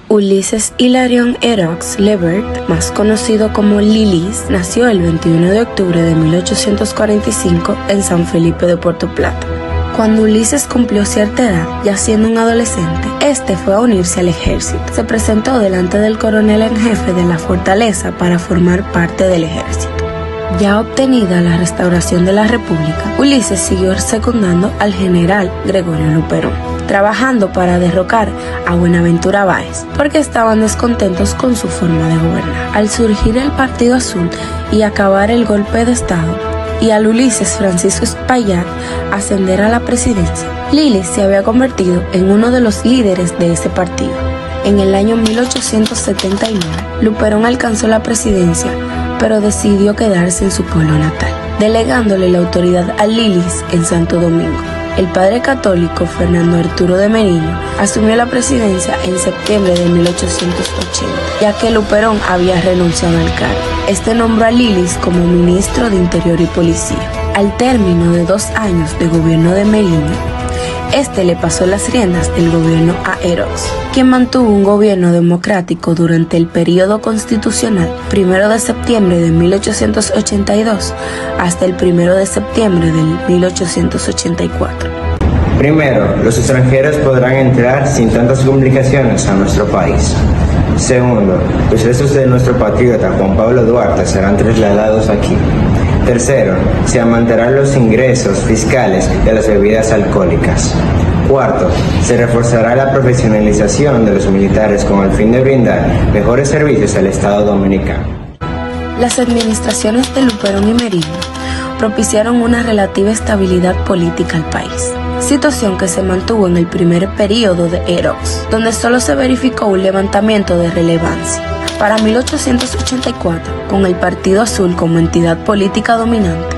Ulises Hilarión Erox Lebert, más conocido como Lilis, nació el 21 de octubre de 1845 en San Felipe de Puerto Plata. Cuando Ulises cumplió cierta edad, ya siendo un adolescente, este fue a unirse al ejército. Se presentó delante del coronel en jefe de la fortaleza para formar parte del ejército. Ya obtenida la restauración de la República, Ulises siguió secundando al general Gregorio Luperón, trabajando para derrocar a Buenaventura Báez, porque estaban descontentos con su forma de gobernar. Al surgir el Partido Azul y acabar el golpe de Estado, y al Ulises Francisco Espaillat ascender a la presidencia, Lilis se había convertido en uno de los líderes de ese partido. En el año 1879, Luperón alcanzó la presidencia, pero decidió quedarse en su pueblo natal, delegándole la autoridad a Lilis en Santo Domingo. El padre católico Fernando Arturo de Meriño asumió la presidencia en septiembre de 1880, ya que Luperón había renunciado al cargo. Este nombró a Lilis como ministro de Interior y Policía. Al término de 2 años de gobierno de Meriño, este le pasó las riendas del gobierno a Erox, quien mantuvo un gobierno democrático durante el período constitucional 1 de septiembre de 1882 hasta el 1 de septiembre de 1884. Primero, los extranjeros podrán entrar sin tantas complicaciones a nuestro país. Segundo, los restos de nuestro patriota Juan Pablo Duarte serán trasladados aquí. Tercero, se aumentarán los ingresos fiscales de las bebidas alcohólicas. Cuarto, se reforzará la profesionalización de los militares con el fin de brindar mejores servicios al Estado Dominicano. Las administraciones de Luperón y Meriño propiciaron una relativa estabilidad política al país, situación que se mantuvo en el primer período de Erox, donde solo se verificó un levantamiento de relevancia. Para 1884, con el Partido Azul como entidad política dominante,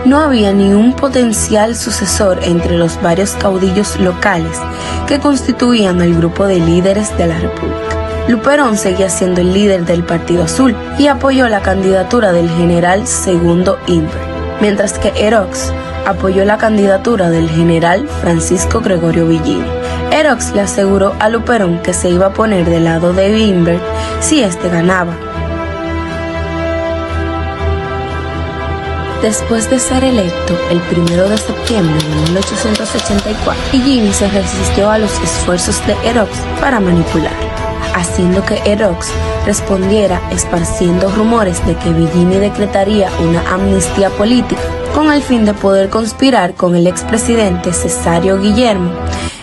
no había ni un potencial sucesor entre los varios caudillos locales que constituían el grupo de líderes de la República. Luperón seguía siendo el líder del Partido Azul y apoyó la candidatura del general Segundo Imbert, mientras que Erox apoyó la candidatura del general Francisco Gregorio Villini. Erox le aseguró a Luperón que se iba a poner del lado de Imbert si este ganaba. Después de ser electo el 1 de septiembre de 1884, Villini se resistió a los esfuerzos de Erox para manipularlo, haciendo que Erox respondiera esparciendo rumores de que Villini decretaría una amnistía política con el fin de poder conspirar con el expresidente Cesario Guillermo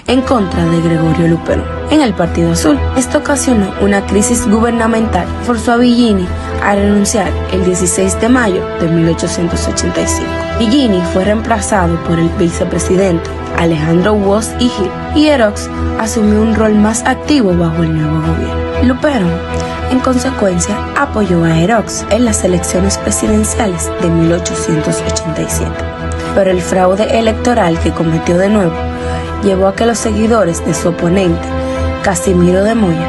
en contra de Gregorio Luperón en el Partido Azul. Esto ocasionó una crisis gubernamental que forzó a Villini a renunciar el 16 de mayo de 1885. Villini fue reemplazado por el vicepresidente Alejandro Woz y Gil, y Erox asumió un rol más activo bajo el nuevo gobierno. Luperón, en consecuencia, apoyó a Erox en las elecciones presidenciales de 1887, pero el fraude electoral que cometió de nuevo llevó a que los seguidores de su oponente, Casimiro de Moya,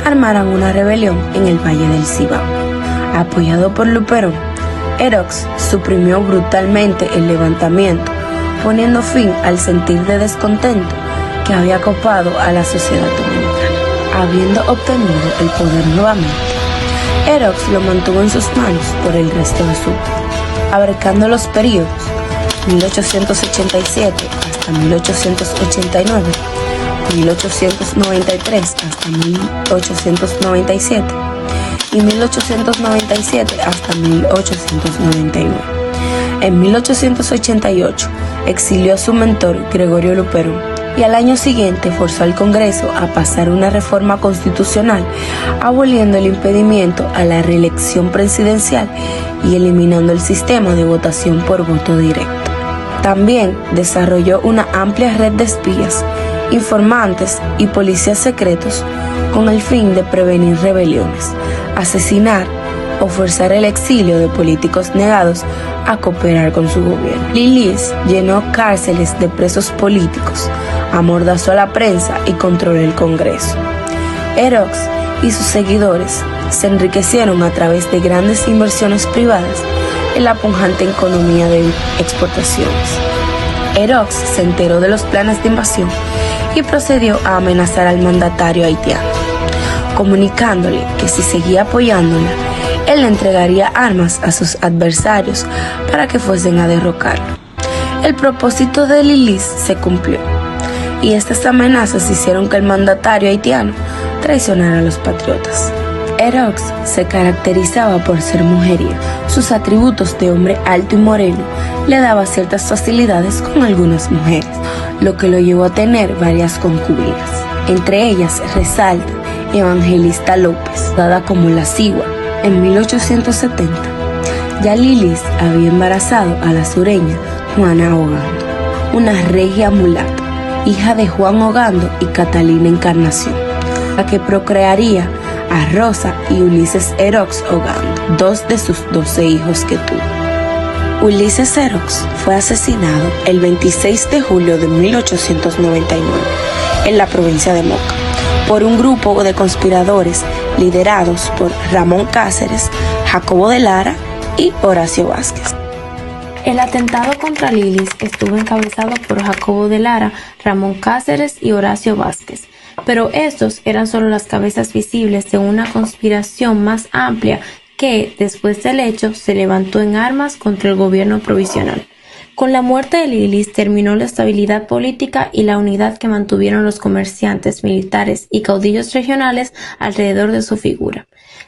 armaran una rebelión en el Valle del Cibao. Apoyado por Luperón, Erox suprimió brutalmente el levantamiento, poniendo fin al sentir de descontento que había copado a la sociedad dominicana. Habiendo obtenido el poder nuevamente, Erox lo mantuvo en sus manos por el resto de su vida, abarcando los periodos 1887 hasta 1889, 1893 hasta 1897 y 1897 hasta 1899. En 1888 exilió a su mentor Gregorio Luperón y al año siguiente forzó al Congreso a pasar una reforma constitucional aboliendo el impedimento a la reelección presidencial y eliminando el sistema de votación por voto directo. También desarrolló una amplia red de espías, informantes y policías secretos con el fin de prevenir rebeliones, asesinar o forzar el exilio de políticos negados a cooperar con su gobierno. Lilis llenó cárceles de presos políticos, amordazó a la prensa y controló el Congreso. Erox y sus seguidores se enriquecieron a través de grandes inversiones privadas en la pujante economía de exportaciones. Erox se enteró de los planes de invasión y procedió a amenazar al mandatario haitiano. comunicándole que si seguía apoyándola, él le entregaría armas a sus adversarios para que fuesen a derrocarlo. El propósito de Lilis se cumplió, y estas amenazas hicieron que el mandatario haitiano traicionara a los patriotas. Erox se caracterizaba por ser mujeriego. Sus atributos de hombre alto y moreno le daba ciertas facilidades con algunas mujeres, lo que lo llevó a tener varias concubinas. Entre ellas resalta Evangelista López, dada como la Cigua, en 1870. Ya Lilis había embarazado a la sureña Juana Ogando, una regia mulata, hija de Juan Ogando y Catalina Encarnación, la que procrearía a Rosa y Ulises Erox Ogando, dos de sus 12 hijos que tuvo. Ulises Erox fue asesinado el 26 de julio de 1899 en la provincia de Moca por un grupo de conspiradores liderados por Ramón Cáceres, Jacobo de Lara y Horacio Vázquez. El atentado contra Lilis estuvo encabezado por Jacobo de Lara, Ramón Cáceres y Horacio Vázquez, pero estos eran solo las cabezas visibles de una conspiración más amplia que, después del hecho, se levantó en armas contra el gobierno provisional. Con la muerte de Lilis terminó la estabilidad política y la unidad que mantuvieron los comerciantes, militares y caudillos regionales alrededor de su figura.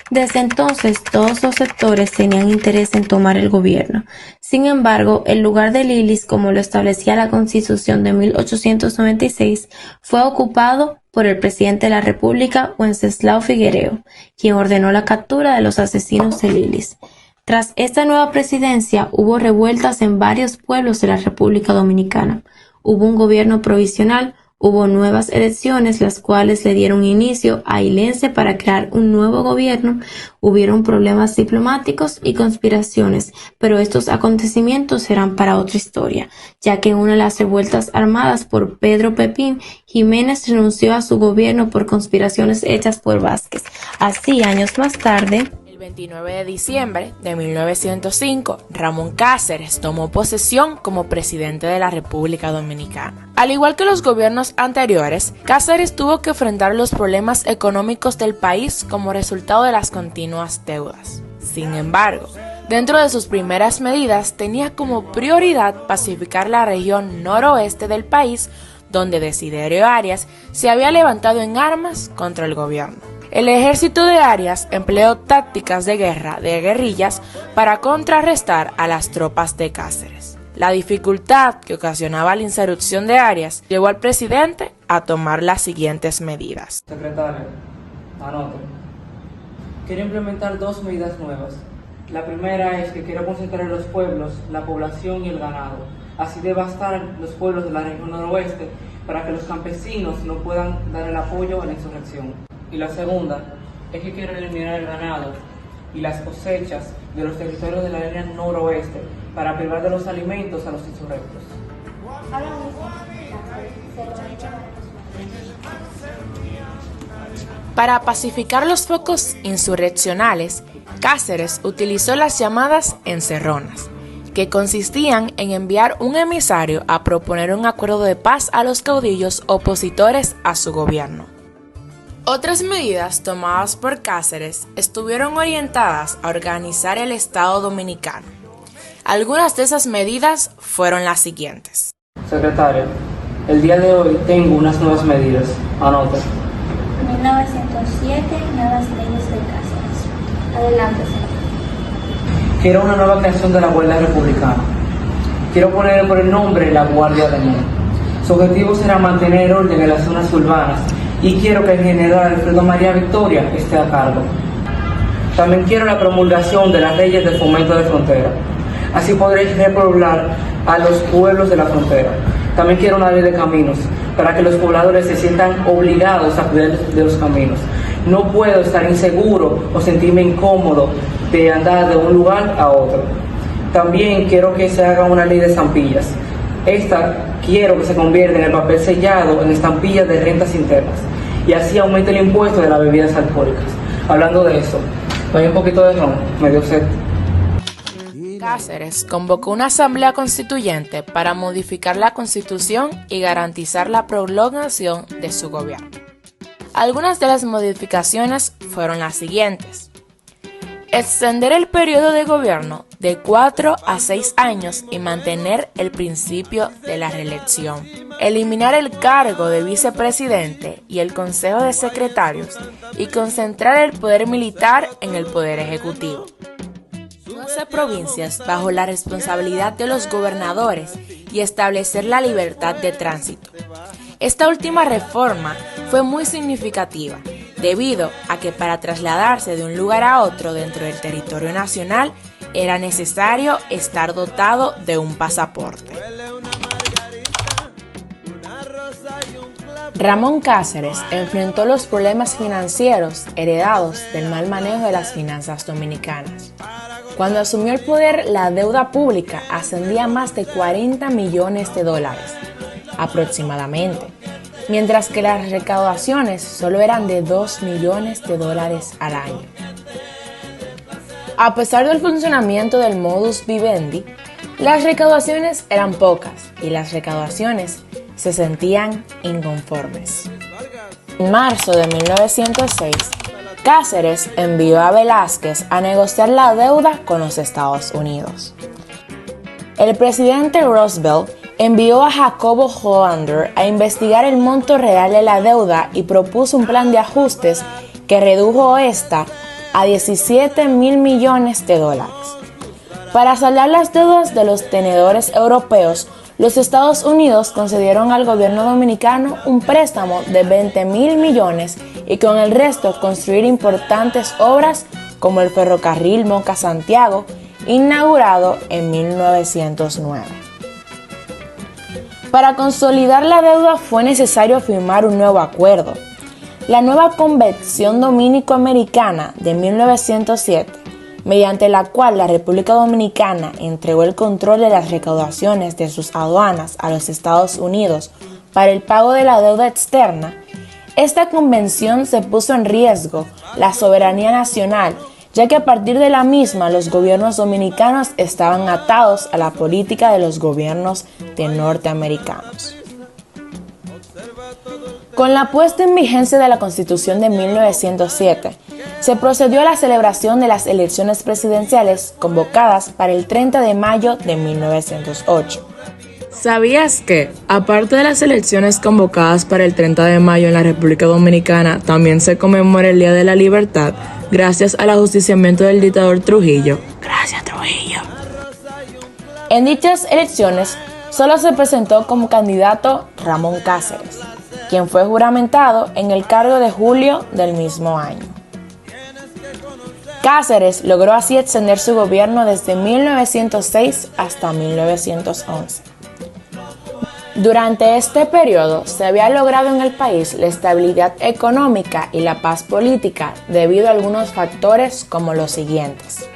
Desde entonces, todos los sectores tenían interés en tomar el gobierno. Sin embargo, el lugar de Lilis, como lo establecía la Constitución de 1896, fue ocupado por el presidente de la República, Wenceslao Figuereo, quien ordenó la captura de los asesinos de Lilis. Tras esta nueva presidencia, hubo revueltas en varios pueblos de la República Dominicana. Hubo un gobierno provisional, hubo nuevas elecciones, las cuales le dieron inicio a Ilense para crear un nuevo gobierno. Hubieron problemas diplomáticos y conspiraciones, pero estos acontecimientos serán para otra historia, ya que en una de las revueltas armadas por Pedro Pepín, Jiménez renunció a su gobierno por conspiraciones hechas por Vázquez. Así, años más tarde, el 29 de diciembre de 1905, Ramón Cáceres tomó posesión como presidente de la República Dominicana. Al igual que los gobiernos anteriores, Cáceres tuvo que enfrentar los problemas económicos del país como resultado de las continuas deudas. Sin embargo, dentro de sus primeras medidas tenía como prioridad pacificar la región noroeste del país, donde Desiderio Arias se había levantado en armas contra el gobierno. El ejército de Arias empleó tácticas de guerra de guerrillas para contrarrestar a las tropas de Cáceres. La dificultad que ocasionaba la insurrección de Arias llevó al presidente a tomar las siguientes medidas. Secretario, anote. Quiero implementar dos medidas nuevas. La primera es que quiero concentrar en los pueblos, la población y el ganado. Así devastar los pueblos de la región noroeste para que los campesinos no puedan dar el apoyo a la insurrección. Y la segunda es que quiero eliminar el ganado y las cosechas de los territorios de la línea noroeste para privar de los alimentos a los insurrectos. Para pacificar los focos insurreccionales, Cáceres utilizó las llamadas encerronas, que consistían en enviar un emisario a proponer un acuerdo de paz a los caudillos opositores a su gobierno. Otras medidas tomadas por Cáceres estuvieron orientadas a organizar el Estado dominicano. Algunas de esas medidas fueron las siguientes. Secretario, el día de hoy tengo unas nuevas medidas. Anote. 1907, nuevas leyes de Cáceres. Adelante, señor. Quiero una nueva creación de la Guardia Republicana. Quiero poner por el nombre la Guardia de Honor. Su objetivo será mantener orden en las zonas urbanas y quiero que el general Alfredo María Victoria esté a cargo. También quiero la promulgación de las leyes de fomento de frontera. Así podré repoblar a los pueblos de la frontera. También quiero una ley de caminos para que los pobladores se sientan obligados a cuidar de los caminos. No puedo estar inseguro o sentirme incómodo de andar de un lugar a otro. También quiero que se haga una ley de estampillas. Esta quiero que se convierta en el papel sellado en estampillas de rentas internas y así aumente el impuesto de las bebidas alcohólicas. Hablando de eso, doy un poquito de ron, me dio sed. Cáceres convocó una asamblea constituyente para modificar la constitución y garantizar la prolongación de su gobierno. Algunas de las modificaciones fueron las siguientes: extender el periodo de gobierno de 4 a 6 años y mantener el principio de la reelección. Eliminar el cargo de vicepresidente y el consejo de secretarios y concentrar el poder militar en el poder ejecutivo. 12 provincias bajo la responsabilidad de los gobernadores y establecer la libertad de tránsito. Esta última reforma fue muy significativa, debido a que para trasladarse de un lugar a otro dentro del territorio nacional era necesario estar dotado de un pasaporte. Ramón Cáceres enfrentó los problemas financieros heredados del mal manejo de las finanzas dominicanas. Cuando asumió el poder, la deuda pública ascendía a más de 40 millones de dólares, aproximadamente, mientras que las recaudaciones solo eran de 2 millones de dólares al año. A pesar del funcionamiento del modus vivendi, las recaudaciones eran pocas y las recaudaciones se sentían inconformes. En marzo de 1906, Cáceres envió a Velázquez a negociar la deuda con los Estados Unidos. El presidente Roosevelt envió a Jacobo Hollander a investigar el monto real de la deuda y propuso un plan de ajustes que redujo esta a 17 mil millones de dólares. Para saldar las deudas de los tenedores europeos, los Estados Unidos concedieron al gobierno dominicano un préstamo de 20 mil millones y con el resto construir importantes obras como el ferrocarril Moca-Santiago, inaugurado en 1909. Para consolidar la deuda fue necesario firmar un nuevo acuerdo, la nueva Convención Dominico-Americana de 1907, mediante la cual la República Dominicana entregó el control de las recaudaciones de sus aduanas a los Estados Unidos para el pago de la deuda externa. Esta convención se puso en riesgo la soberanía nacional, ya que a partir de la misma los gobiernos dominicanos estaban atados a la política de los gobiernos de norteamericanos. Con la puesta en vigencia de la Constitución de 1907, se procedió a la celebración de las elecciones presidenciales convocadas para el 30 de mayo de 1908. ¿Sabías que, aparte de las elecciones convocadas para el 30 de mayo en la República Dominicana, también se conmemora el Día de la Libertad gracias al ajusticiamiento del dictador Trujillo? Gracias, Trujillo. En dichas elecciones, solo se presentó como candidato Ramón Cáceres, quien fue juramentado en el cargo de julio del mismo año. Cáceres logró así extender su gobierno desde 1906 hasta 1911. Durante este periodo se había logrado en el país la estabilidad económica y la paz política debido a algunos factores como los siguientes: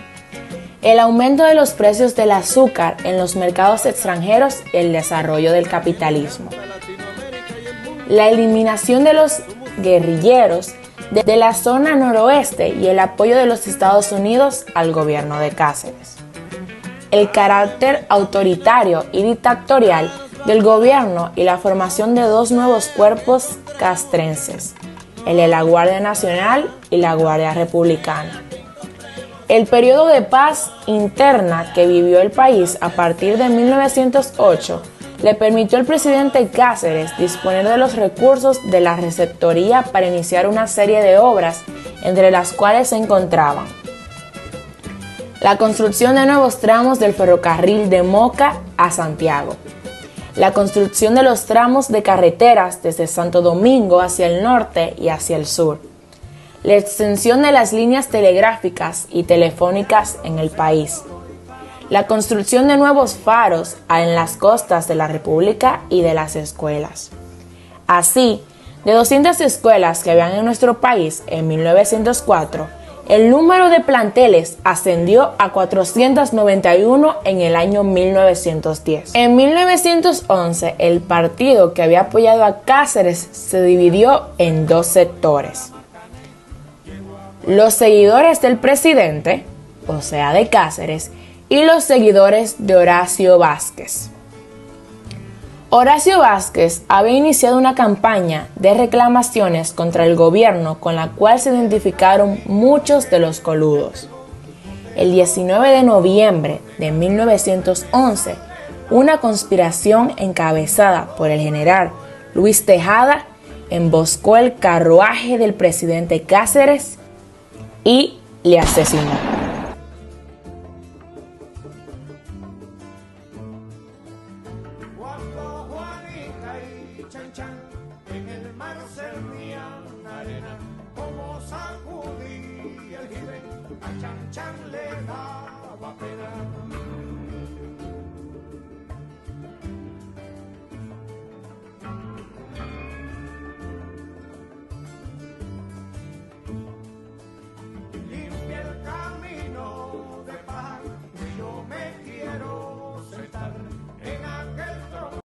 el aumento de los precios del azúcar en los mercados extranjeros y el desarrollo del capitalismo, la eliminación de los guerrilleros de la zona noroeste y el apoyo de los Estados Unidos al gobierno de Cáceres, el carácter autoritario y dictatorial del gobierno y la formación de dos nuevos cuerpos castrenses, el de la Guardia Nacional y la Guardia Republicana. El periodo de paz interna que vivió el país a partir de 1908 le permitió al presidente Cáceres disponer de los recursos de la receptoría para iniciar una serie de obras, entre las cuales se encontraban la construcción de nuevos tramos del ferrocarril de Moca a Santiago, la construcción de los tramos de carreteras desde Santo Domingo hacia el norte y hacia el sur, la extensión de las líneas telegráficas y telefónicas en el país, la construcción de nuevos faros en las costas de la República y de las escuelas. Así, de 200 escuelas que habían en nuestro país en 1904, el número de planteles ascendió a 491 en el año 1910. En 1911, el partido que había apoyado a Cáceres se dividió en dos sectores: los seguidores del presidente, o sea de Cáceres, y los seguidores de Horacio Vázquez. Horacio Vázquez había iniciado una campaña de reclamaciones contra el gobierno con la cual se identificaron muchos de los coludos. El 19 de noviembre de 1911, una conspiración encabezada por el general Luis Tejada emboscó el carruaje del presidente Cáceres y le asesinó. En el mar servían arena, como sacudía el jibe, a Chan Chan le daba pena.